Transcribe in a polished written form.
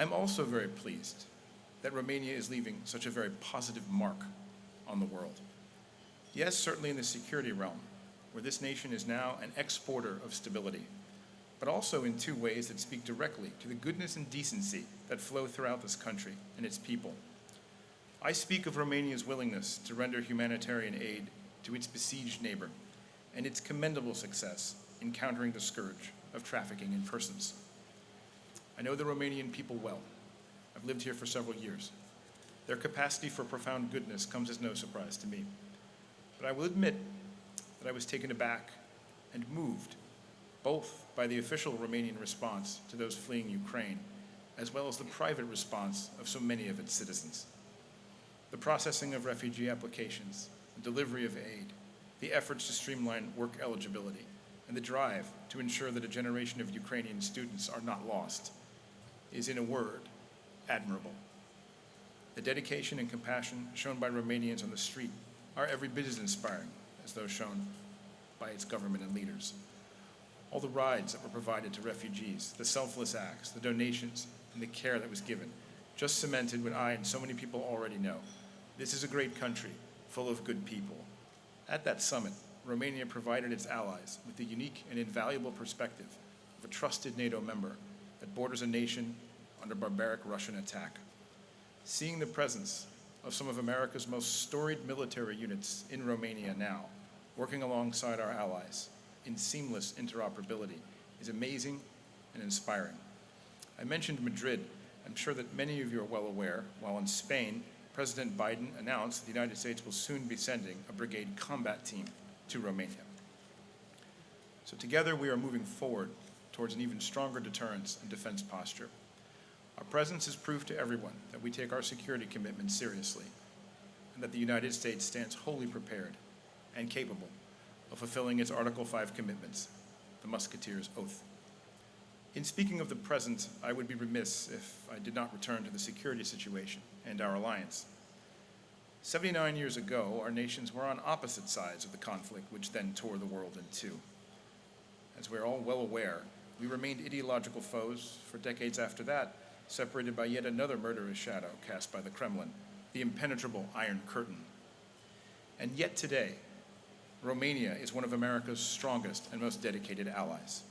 I'm also very pleased that Romania is leaving such a very positive mark on the world. Yes, certainly in the security realm, where this nation is now an exporter of stability, but also in two ways that speak directly to the goodness and decency that flow throughout this country and its people. I speak of Romania's willingness to render humanitarian aid to its besieged neighbor and its commendable success in countering the scourge of trafficking in persons. I know the Romanian people well. I've lived here for several years. Their capacity for profound goodness comes as no surprise to me. But I will admit that I was taken aback and moved, both by the official Romanian response to those fleeing Ukraine, as well as the private response of so many of its citizens. The processing of refugee applications, the delivery of aid, the efforts to streamline work eligibility, and the drive to ensure that a generation of Ukrainian students are not lost is, in a word, admirable. The dedication and compassion shown by Romanians on the street are every bit as inspiring as those shown by its government and leaders. All the rides that were provided to refugees, the selfless acts, the donations, and the care that was given just cemented what I and so many people already know. This is a great country, full of good people. At that summit, Romania provided its allies with the unique and invaluable perspective of a trusted NATO member that borders a nation under barbaric Russian attack. Seeing the presence of some of America's most storied military units in Romania now, working alongside our allies in seamless interoperability, is amazing and inspiring. I mentioned Madrid. I'm sure that many of you are well aware, while in Spain, President Biden announced the United States will soon be sending a brigade combat team to Romania. So together we are moving forward towards an even stronger deterrence and defense posture. Our presence is proof to everyone that we take our security commitments seriously and that the United States stands wholly prepared and capable of fulfilling its Article 5 commitments, the Musketeers' Oath. In speaking of the present, I would be remiss if I did not return to the security situation and our alliance. 79 years ago, our nations were on opposite sides of the conflict which then tore the world in two. As we're all well aware, we remained ideological foes for decades after that, separated by yet another murderous shadow cast by the Kremlin, the impenetrable Iron Curtain. And yet today, Romania is one of America's strongest and most dedicated allies.